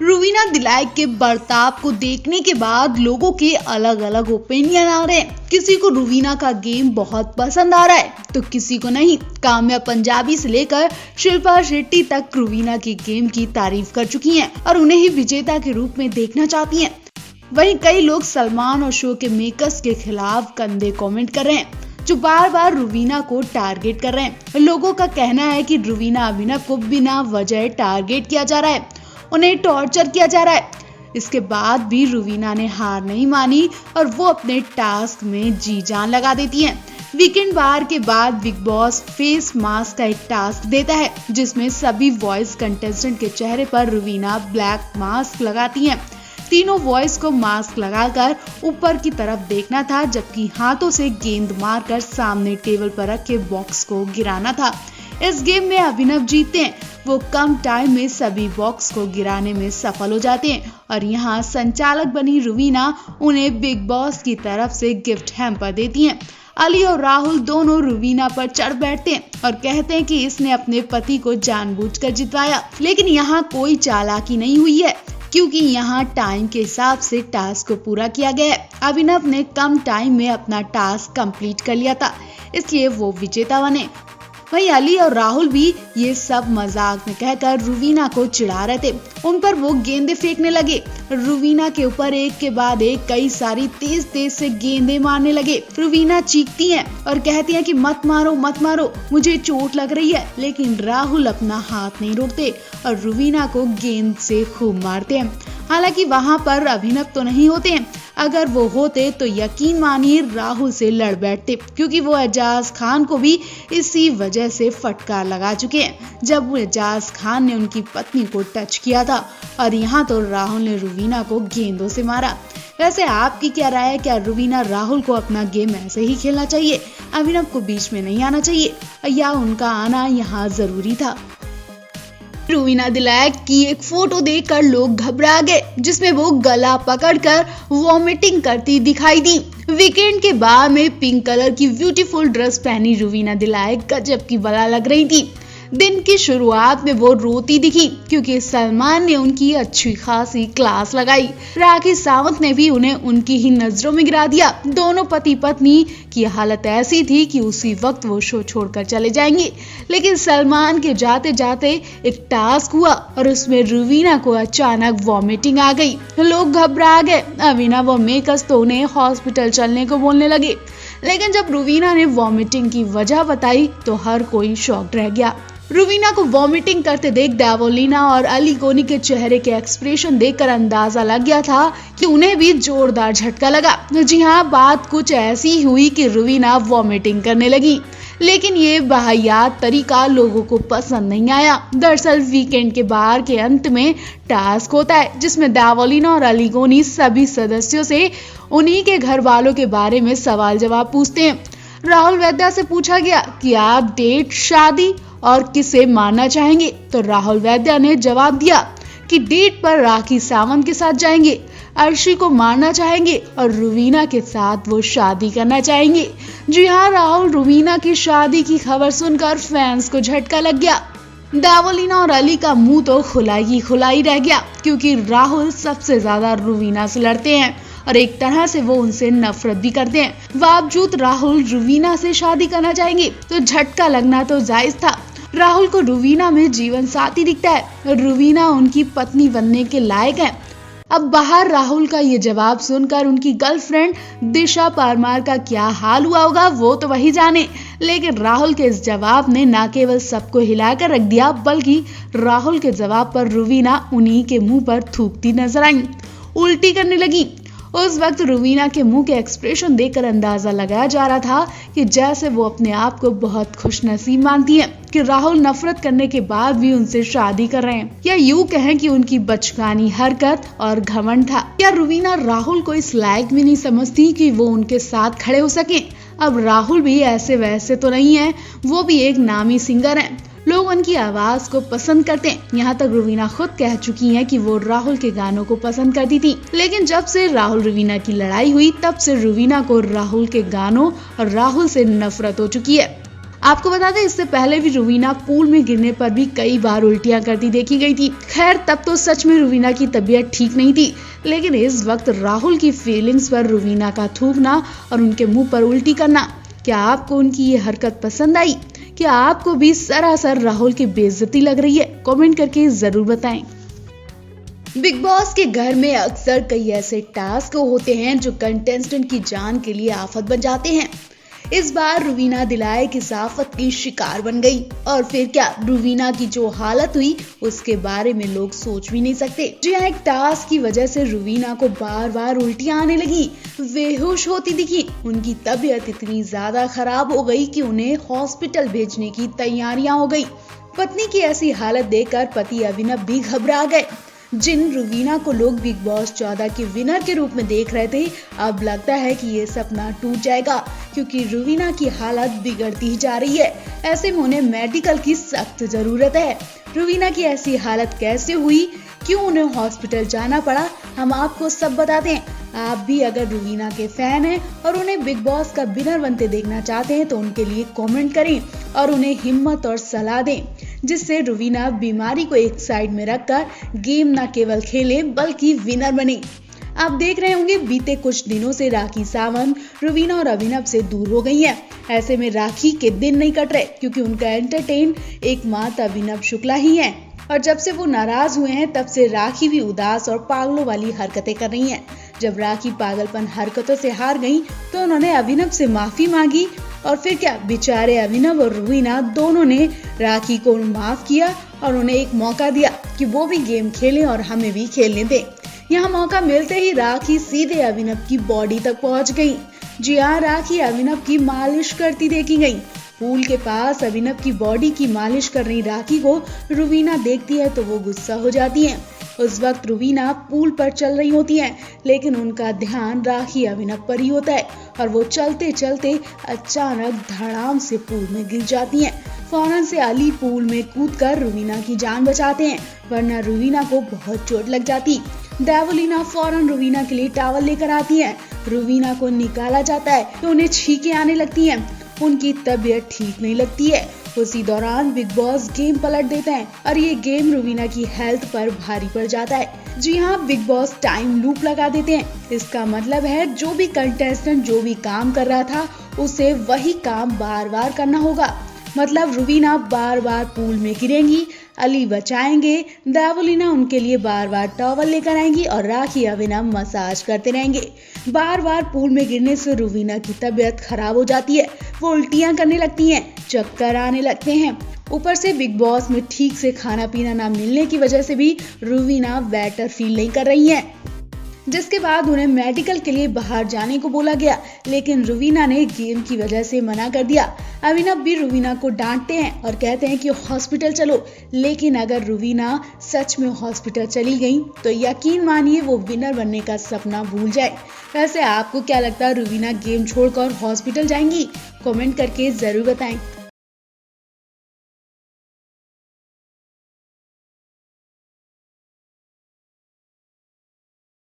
रुवीना दिलाइक के बर्ताव को देखने के बाद लोगों के अलग अलग ओपिनियन आ रहे हैं। किसी को रुवीना का गेम बहुत पसंद आ रहा है तो किसी को नहीं। काम्या पंजाबी से लेकर शिल्पा शेट्टी तक रुवीना के गेम की तारीफ कर चुकी हैं और उन्हें ही विजेता के रूप में देखना चाहती हैं। वहीं कई लोग सलमान और शो के मेकर्स के खिलाफ गंदे कमेंट कर रहे हैं जो बार बार रुवीना को टारगेट कर रहे हैं। लोगों का कहना है कि रुवीना अभिनव को बिना वजह टारगेट किया जा रहा है, उन्हें टॉर्चर किया जा रहा है। इसके बाद भी रुवीना ने हार नहीं मानी और वो अपने टास्क में जी जान लगा देती हैं। वीकेंड बार के बाद बिग बॉस फेस मास्क का एक टास्क देता है जिसमें सभी वॉइस कंटेस्टेंट के चेहरे पर रुवीना ब्लैक मास्क लगाती हैं। तीनों वॉइस को मास्क लगाकर ऊपर की तरफ देखना था जबकि हाथों से गेंद मारकर सामने टेबल पर रखे बॉक्स को गिराना था। इस गेम में अभिनव जीतते हैं। वो कम टाइम में सभी बॉक्स को गिराने में सफल हो जाते हैं और यहाँ संचालक बनी रुवीना उन्हें बिग बॉस की तरफ से गिफ्ट हैम्पर देती हैं। अली और राहुल दोनों रुवीना पर चढ़ बैठते हैं और कहते हैं कि इसने अपने पति को जानबूझकर जितवाया, लेकिन यहाँ कोई चालाकी नहीं हुई है क्योंकि यहाँ टाइम के हिसाब से टास्क को पूरा किया गया है। अभिनव ने कम टाइम में अपना टास्क कंप्लीट कर लिया था, इसलिए वो विजेता बने। वहीं अली और राहुल भी ये सब मजाक में कहकर रुवीना को चिढ़ा रहे थे। उन पर वो गेंदे फेंकने लगे। रुवीना के ऊपर एक के बाद एक कई सारी तेज तेज से गेंदे मारने लगे। रुवीना चीखती हैं और कहती हैं कि मत मारो मत मारो, मुझे चोट लग रही है, लेकिन राहुल अपना हाथ नहीं रोकते और रुवीना को गेंद से खूब मारते हैं। हालांकि वहां पर अभिनव तो नहीं होते हैं। अगर वो होते तो यकीन मानिए राहुल से लड़ बैठते क्योंकि वो एजाज खान को भी इसी वजह से फटकार लगा चुके हैं जब वो एजाज खान ने उनकी पत्नी को टच किया था और यहाँ तो राहुल ने रुवीना को गेंदों से मारा। वैसे आपकी क्या राय है? क्या रुवीना राहुल को अपना गेम ऐसे ही खेलना चाहिए, अभिनव को बीच में नहीं आना चाहिए या उनका आना यहाँ जरूरी था? रुवीना दिलाइक की एक फोटो देखकर लोग घबरा गए जिसमें वो गला पकड़कर वॉमिटिंग करती दिखाई दी। वीकेंड के बार में पिंक कलर की ब्यूटीफुल ड्रेस पहनी रुवीना दिलाइक गजब की बला लग रही थी। दिन की शुरुआत में वो रोती दिखी क्योंकि सलमान ने उनकी अच्छी खासी क्लास लगाई। राखी सावंत ने भी उन्हें उनकी ही नजरों में गिरा दिया। दोनों पति पत्नी की हालत ऐसी थी कि उसी वक्त वो शो छोड़कर चले जाएंगे, लेकिन सलमान के जाते जाते एक टास्क हुआ और उसमें रुवीना को अचानक वॉमिटिंग आ गई। लोग घबरा गए। अभिनव और मेकर्स तो उन्हें हॉस्पिटल चलने को बोलने लगे, लेकिन जब रुवीना ने वॉमिटिंग की वजह बताई तो हर कोई शॉक्ड रह गया। रुवीना को वॉमिटिंग करते देख डेवोलिना और अली कोनी के चेहरे के एक्सप्रेशन देखकर अंदाजा लग गया था कि उन्हें भी जोरदार झटका लगा। जी हाँ, बात कुछ ऐसी हुई कि रुवीना वॉमिटिंग करने लगी, लेकिन ये वाहियात तरीका लोगों को पसंद नहीं आया। दरअसल वीकेंड के बार के अंत में टास्क होता है जिसमें डेवोलिना और अली कोनी सभी सदस्यों से उन्हीं के घर वालों के बारे में सवाल जवाब पूछते हैं। राहुल वैद्या से पूछा गया कि आप डेट, शादी और किसे मानना चाहेंगे, तो राहुल वैद्या ने जवाब दिया कि डेट पर राखी सावंत के साथ जाएंगे, अर्शी को मारना चाहेंगे और रुवीना के साथ वो शादी करना चाहेंगे। जी हाँ, राहुल रुवीना की शादी की खबर सुनकर फैंस को झटका लग गया। डेवोलिना और अली का मुंह तो खुलाई रह गया क्योंकि राहुल सबसे ज्यादा रुवीना से लड़ते हैं और एक तरह से वो उनसे नफरत भी करते हैं। बावजूद राहुल रुवीना से शादी करना चाहेंगे तो झटका लगना तो जायज था। राहुल को रुवीना में जीवन साथी दिखता है, रुवीना उनकी पत्नी बनने के लायक है। अब बाहर राहुल का ये जवाब सुनकर उनकी गर्लफ्रेंड दिशा परमार का क्या हाल हुआ होगा वो तो वही जाने, लेकिन राहुल के इस जवाब ने न केवल सबको हिलाकर रख दिया बल्कि राहुल के जवाब पर रुवीना उन्हीं के मुंह पर थूकती नजर आई, उल्टी करने लगी। उस वक्त रुवीना के मुंह के एक्सप्रेशन देखकर अंदाजा लगाया जा रहा था कि जैसे वो अपने आप को बहुत खुशनसीब मानती है कि राहुल नफरत करने के बाद भी उनसे शादी कर रहे हैं, या यूं कहें कि उनकी बचकानी हरकत और घमंड था। क्या रुवीना राहुल को इस लायक भी नहीं समझती कि वो उनके साथ खड़े हो सके? अब राहुल भी ऐसे वैसे तो नहीं है, वो भी एक नामी सिंगर है, लोग उनकी आवाज को पसंद करते हैं। यहाँ तक रुवीना खुद कह चुकी हैं कि वो राहुल के गानों को पसंद करती थी, लेकिन जब से राहुल रुवीना की लड़ाई हुई तब से रुवीना को राहुल के गानों और राहुल से नफरत हो चुकी है। आपको बता दें, इससे पहले भी रुवीना पूल में गिरने पर भी कई बार उल्टियां करती देखी गई थी। खैर, तब तो सच में रुवीना की तबीयत ठीक नहीं थी, लेकिन इस वक्त राहुल की फीलिंग्स पर रुवीना का थूकना और उनके मुंह पर उल्टी करना, क्या आपको उनकी ये हरकत पसंद आई? क्या आपको भी सरासर राहुल की बेइज्जती लग रही है? कमेंट करके जरूर बताएं। बिग बॉस के घर में अक्सर कई ऐसे टास्क होते हैं जो कंटेस्टेंट की जान के लिए आफत बन जाते हैं। इस बार रुवीना दिलाए की आफत की शिकार बन गई, और फिर क्या, रुवीना की जो हालत हुई उसके बारे में लोग सोच भी नहीं सकते। जी हाँ, एक टास्क की वजह से रुवीना को बार बार उल्टियां आने लगी, बेहोश होती दिखी। उनकी तबीयत इतनी ज्यादा खराब हो गई कि उन्हें हॉस्पिटल भेजने की तैयारियां हो गई। पत्नी की ऐसी हालत देखकर पति अभिनव भी घबरा गए। जिन रुवीना को लोग बिग बॉस 14 के विनर के रूप में देख रहे थे, अब लगता है कि ये सपना टूट जाएगा, क्योंकि रुवीना की हालत बिगड़ती ही जा रही है। ऐसे में उन्हें मेडिकल की सख्त जरूरत है। रुवीना की ऐसी हालत कैसे हुई, क्यों उन्हें हॉस्पिटल जाना पड़ा, हम आपको सब बताते हैं। आप भी अगर रुवीना के फैन हैं और उन्हें बिग बॉस का विनर बनते देखना चाहते हैं तो उनके लिए कमेंट करें और उन्हें हिम्मत और सलाह दें, जिससे रुवीना बीमारी को एक साइड में रखकर गेम न केवल खेले बल्कि विनर बने। आप देख रहे होंगे, बीते कुछ दिनों से राखी सावंत रुवीना और अभिनव से दूर हो गई हैं। ऐसे में राखी के दिन नहीं कट रहे, क्योंकि उनका एंटरटेन एकमात्र अभिनव शुक्ला ही है, और जब से वो नाराज हुए हैं तब से राखी भी उदास और पागलों वाली हरकतें कर रही हैं। जब राखी पागलपन हरकतों से हार गई तो उन्होंने अभिनव से माफी मांगी, और फिर क्या, बेचारे अभिनव और रुवीना दोनों ने राखी को माफ किया और उन्हें एक मौका दिया कि वो भी गेम खेलें और हमें भी खेलने दें। यहाँ मौका मिलते ही राखी सीधे अभिनव की बॉडी तक पहुंच गई। जी हाँ, राखी अभिनव की मालिश करती देखी गई। पूल के पास अभिनव की बॉडी की मालिश कर रही राखी को रुवीना देखती है तो वो गुस्सा हो जाती है। उस वक्त रुवीना पूल पर चल रही होती हैं, लेकिन उनका ध्यान राखी अभिनव पर ही होता है, और वो चलते चलते अचानक धड़ाम से पूल में गिर जाती हैं। फौरन से अली पूल में कूदकर रुवीना की जान बचाते हैं, वरना रुवीना को बहुत चोट लग जाती। देवलीना फौरन रुवीना के लिए टॉवल लेकर आती है। रुवीना को निकाला जाता है तो उन्हें छींकें आने लगती हैं। उनकी तबीयत ठीक नहीं लगती है। उसी दौरान बिग बॉस गेम पलट देते हैं और ये गेम रुवीना की हेल्थ पर भारी पड़ जाता है। जी हाँ, बिग बॉस टाइम लूप लगा देते हैं। इसका मतलब है जो भी कंटेस्टेंट जो भी काम कर रहा था उसे वही काम बार बार करना होगा। मतलब रुवीना बार बार पूल में गिरेंगी, अली बचाएंगे, देवलीना उनके लिए बार बार टॉवल लेकर आएंगी और राखी अभिनव मसाज करते रहेंगे। बार बार पूल में गिरने से रुवीना की तबीयत खराब हो जाती है, वो उल्टियां करने लगती हैं, चक्कर आने लगते हैं। ऊपर से बिग बॉस में ठीक से खाना पीना ना मिलने की वजह से भी रुवीना बेटर फील नहीं कर रही हैं, जिसके बाद उन्हें मेडिकल के लिए बाहर जाने को बोला गया, लेकिन रुवीना ने गेम की वजह से मना कर दिया। अभिनव भी रुवीना को डांटते हैं और कहते हैं कि हॉस्पिटल चलो, लेकिन अगर रुवीना सच में हॉस्पिटल चली गई तो यकीन मानिए वो विनर बनने का सपना भूल जाए। वैसे आपको क्या लगता है, रुवीना गेम छोड़कर हॉस्पिटल जाएंगी? कमेंट करके जरूर बताएं।